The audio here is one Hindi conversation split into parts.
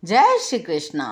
जय श्री कृष्णा।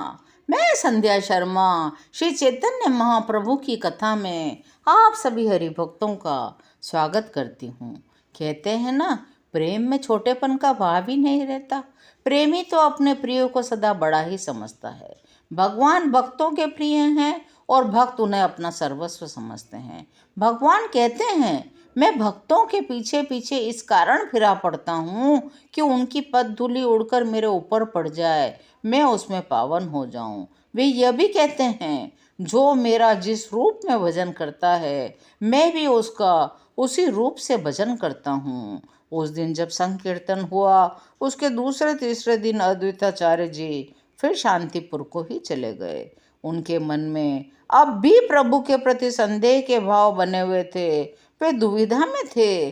मैं संध्या शर्मा श्री चैतन्य महाप्रभु की कथा में आप सभी हरि भक्तों का स्वागत करती हूँ। कहते हैं ना, प्रेम में छोटेपन का भाव ही नहीं रहता। प्रेमी तो अपने प्रिय को सदा बड़ा ही समझता है। भगवान भक्तों के प्रिय हैं और भक्त उन्हें अपना सर्वस्व समझते हैं। भगवान कहते हैं, मैं भक्तों के पीछे पीछे इस कारण फिरा पड़ता हूँ कि उनकी पद धूलि उड़कर मेरे ऊपर पड़ जाए, मैं उसमें पावन हो जाऊं। वे यह भी कहते हैं, जो मेरा जिस रूप में भजन करता है, मैं भी उसका उसी रूप से भजन करता हूँ। उस दिन जब संकीर्तन हुआ, उसके दूसरे तीसरे दिन अद्वैताचार्य जी फिर शांतिपुर को ही चले गए। उनके मन में अब भी प्रभु के प्रति संदेह के भाव बने हुए थे। वे दुविधा में थे,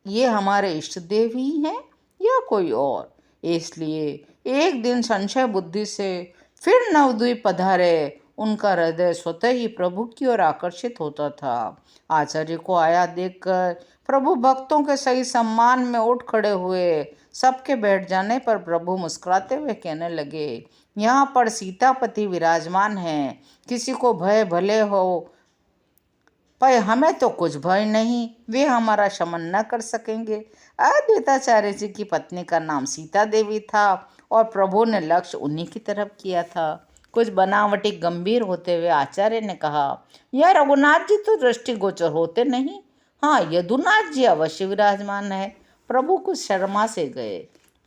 ये हमारे इष्ट देव ही हैं या कोई और। इसलिए एक दिन संशय बुद्धि से फिर नवद्वीप पधारे। उनका हृदय स्वतः ही प्रभु की ओर आकर्षित होता था। आचार्य को आया देखकर प्रभु भक्तों के सही सम्मान में उठ खड़े हुए। सबके बैठ जाने पर प्रभु मुस्कुराते हुए कहने लगे, यहाँ पर सीतापति विराजमान हैं, किसी को भय भले हो, पर हमें तो कुछ भय नहीं, वे हमारा शमन न कर सकेंगे। अद्वैताचार्य जी की पत्नी का नाम सीता देवी था और प्रभु ने लक्ष्य उन्हीं की तरफ किया था। कुछ बनावटी गंभीर होते हुए आचार्य ने कहा, यह रघुनाथ जी तो दृष्टिगोचर होते नहीं। हाँ, यदुनाथ जी अवश्य विराजमान है। प्रभु कुछ शर्मा से गए,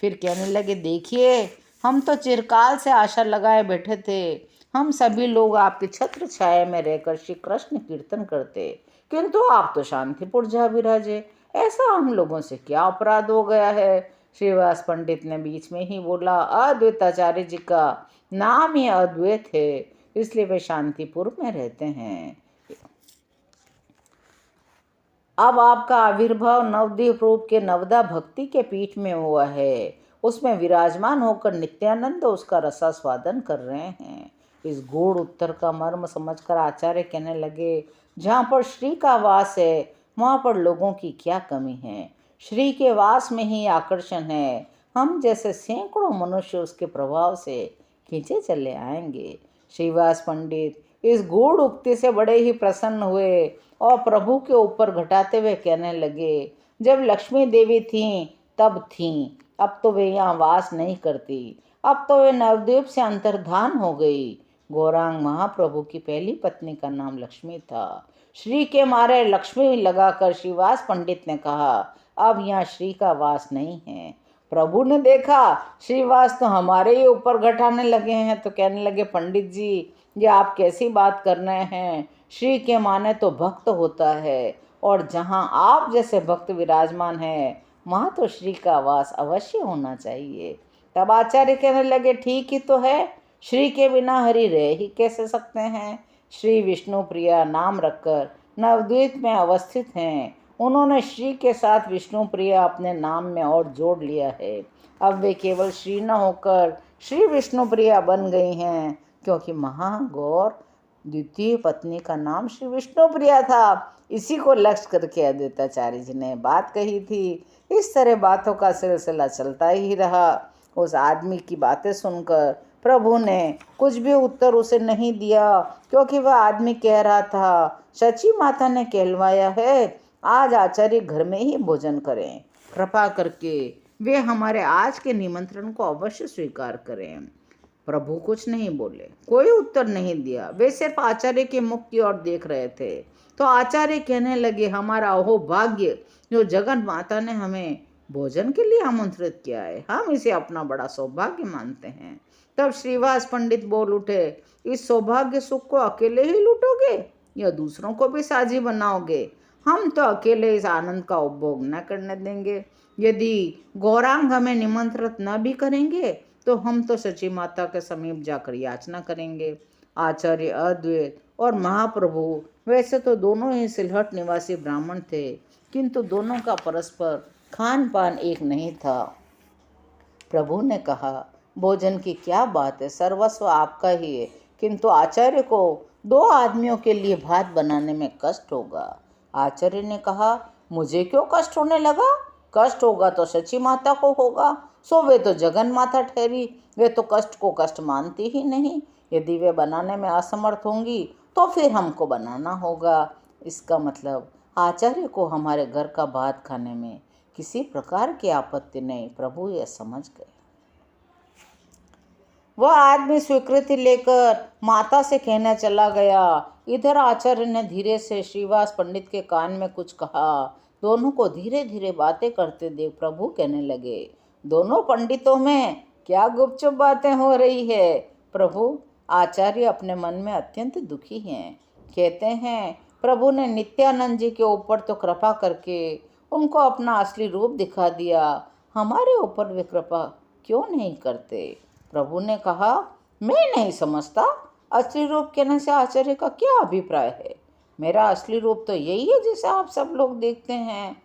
फिर कहने लगे, देखिए, हम तो चिरकाल से आशा लगाए बैठे थे। हम सभी लोग आपकी छत्र छाया में रहकर श्री कृष्ण कीर्तन करते, किंतु आप तो शांतिपुर जा विराजे। ऐसा हम लोगों से क्या अपराध हो गया है? श्रीवास पंडित ने बीच में ही बोला, अद्वैताचार्य जी का नाम ही अद्वैत है, इसलिए वे शांतिपुर में रहते हैं। अब आपका आविर्भाव नवद्वीप रूप के नवदा भक्ति के पीठ में हुआ है। उसमें विराजमान होकर नित्यानंद उसका रसास्वादन कर रहे हैं। इस गूढ़ उत्तर का मर्म समझकर आचार्य कहने लगे, जहाँ पर श्री का वास है, वहाँ पर लोगों की क्या कमी है? श्री के वास में ही आकर्षण है। हम जैसे सैकड़ों मनुष्य उसके प्रभाव से खींचे चले आएंगे। श्रीवास पंडित इस गूढ़ उक्ति से बड़े ही प्रसन्न हुए और प्रभु के ऊपर घटाते हुए कहने लगे, जब लक्ष्मी देवी थीं तब थीं, अब तो वे यहाँ वास नहीं करती, अब तो वे नवद्वीप से अंतर्धान हो गई। गौरांग महाप्रभु की पहली पत्नी का नाम लक्ष्मी था। श्री के मारे लक्ष्मी लगाकर श्रीवास पंडित ने कहा, अब यहाँ श्री का वास नहीं है। प्रभु ने देखा श्रीवास तो हमारे ही ऊपर घटाने लगे हैं, तो कहने लगे, पंडित जी, ये आप कैसी बात कर रहे हैं? श्री के माने तो भक्त होता है, और जहाँ आप जैसे भक्त विराजमान हैं, वहाँ तो श्री का वास अवश्य होना चाहिए। तब आचार्य कहने लगे, ठीक ही तो है, श्री के बिना हरि रह ही कैसे सकते हैं? श्री विष्णु प्रिया नाम रखकर नवद्वीप में अवस्थित हैं। उन्होंने श्री के साथ विष्णु प्रिया अपने नाम में और जोड़ लिया है। अब वे केवल श्री न होकर श्री विष्णु प्रिया बन गई हैं, क्योंकि महागौर द्वितीय पत्नी का नाम श्री विष्णु प्रिया था। इसी को लक्ष्य करके अद्वैताचार्य जी ने बात कही थी। इस तरह बातों का सिलसिला चलता ही रहा। उस आदमी की बातें सुनकर प्रभु ने कुछ भी उत्तर उसे नहीं दिया, क्योंकि वह आदमी कह रहा था, सची माता ने कहलवाया है, आज आचार्य घर में ही भोजन करें। कृपा करके वे हमारे आज के निमंत्रण को अवश्य स्वीकार करें। प्रभु कुछ नहीं बोले, कोई उत्तर नहीं दिया। वे सिर्फ आचार्य के मुख की ओर देख रहे थे। तो आचार्य कहने लगे, हमारा अहो भाग्य जो जगन माता ने हमें भोजन के लिए आमंत्रित किया है, हम इसे अपना बड़ा सौभाग्य मानते हैं। तब श्रीवास पंडित बोल उठे, इस सौभाग्य सुख को अकेले ही लूटोगे या दूसरों को भी साझी बनाओगे? हम तो अकेले इस आनंद का उपभोग न करने देंगे। यदि गौरांग हमें निमंत्रित न भी करेंगे, तो हम तो सची माता के समीप जाकर याचना करेंगे। आचार्य अद्वैत और महाप्रभु वैसे तो दोनों ही सिलहट निवासी ब्राह्मण थे, किंतु दोनों का परस्पर खान पान एक नहीं था। प्रभु ने कहा, भोजन की क्या बात है, सर्वस्व आपका ही है, किंतु आचार्य को 2 आदमियों के लिए भात बनाने में कष्ट होगा। आचार्य ने कहा, मुझे क्यों कष्ट होने लगा? कष्ट होगा तो सची माता को होगा। सो वे तो जगन माता ठहरी, वे तो कष्ट को कष्ट मानती ही नहीं। यदि वे बनाने में असमर्थ होंगी तो फिर हमको बनाना होगा। इसका मतलब आचार्य को हमारे घर का भात खाने में किसी प्रकार की आपत्ति नहीं। प्रभु यह समझ गए। वह आदमी स्वीकृति लेकर माता से कहने चला गया। इधर आचार्य ने धीरे से श्रीवास पंडित के कान में कुछ कहा। दोनों को धीरे धीरे बातें करते देख प्रभु कहने लगे, दोनों पंडितों में क्या गुपचुप बातें हो रही है? प्रभु, आचार्य अपने मन में अत्यंत दुखी हैं। कहते हैं प्रभु ने नित्यानंद जी के ऊपर तो कृपा करके उनको अपना असली रूप दिखा दिया, हमारे ऊपर वे कृपा क्यों नहीं करते? प्रभु ने कहा, मैं नहीं समझता असली रूप कहने से आचार्य का क्या अभिप्राय है। मेरा असली रूप तो यही है जिसे आप सब लोग देखते हैं।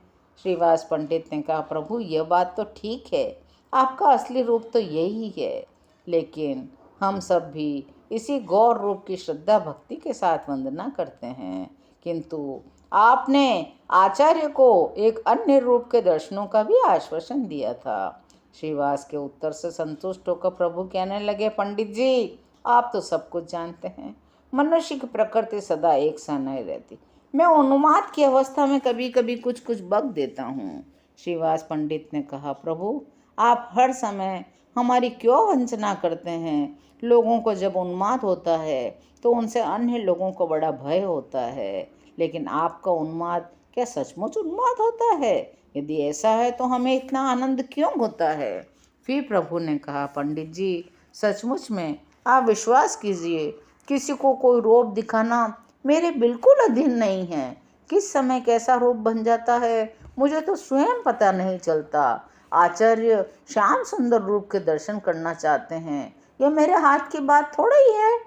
श्रीवास पंडित ने कहा, प्रभु यह बात तो ठीक है, आपका असली रूप तो यही है, लेकिन हम सब भी इसी गौर रूप की श्रद्धा भक्ति के साथ वंदना करते हैं। किंतु आपने आचार्य को एक अन्य रूप के दर्शनों का भी आश्वासन दिया था। श्रीवास के उत्तर से संतुष्ट होकर प्रभु कहने लगे, पंडित जी, आप तो सब कुछ जानते हैं। मनुष्य की प्रकृति सदा एक सा नहीं रहती। मैं उन्माद की अवस्था में कभी कभी कुछ कुछ बक देता हूँ। श्रीवास पंडित ने कहा, प्रभु आप हर समय हमारी क्यों वंचना करते हैं? लोगों को जब उन्माद होता है तो उनसे अन्य लोगों को बड़ा भय होता है, लेकिन आपका उन्माद क्या सचमुच उन्माद होता है? यदि ऐसा है तो हमें इतना आनंद क्यों होता है? फिर प्रभु ने कहा, पंडित जी, सचमुच में आप विश्वास कीजिए, किसी को कोई रूप दिखाना मेरे बिल्कुल अधीन नहीं है। किस समय कैसा रूप बन जाता है मुझे तो स्वयं पता नहीं चलता। आचार्य श्याम सुंदर रूप के दर्शन करना चाहते हैं, यह मेरे हाथ की बात थोड़ा ही है।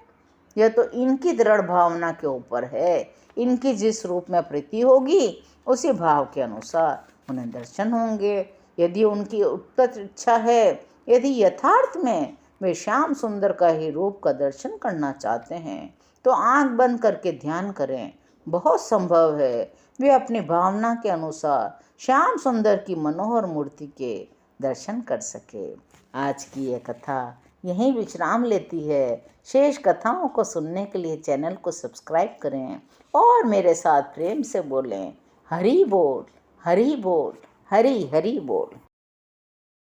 यह तो इनकी दृढ़ भावना के ऊपर है। इनकी जिस रूप में प्रीति होगी उसी भाव के अनुसार उन्हें दर्शन होंगे। यदि उनकी उत्कट इच्छा है, यदि यथार्थ में वे श्याम सुंदर का ही रूप का दर्शन करना चाहते हैं, तो आंख बंद करके ध्यान करें। बहुत संभव है वे अपनी भावना के अनुसार श्याम सुंदर की मनोहर मूर्ति के दर्शन कर सके। आज की यह कथा यहीं विश्राम लेती है। शेष कथाओं को सुनने के लिए चैनल को सब्सक्राइब करें और मेरे साथ प्रेम से बोलें, हरि बोल, हरि बोल, हरि हरि बोल।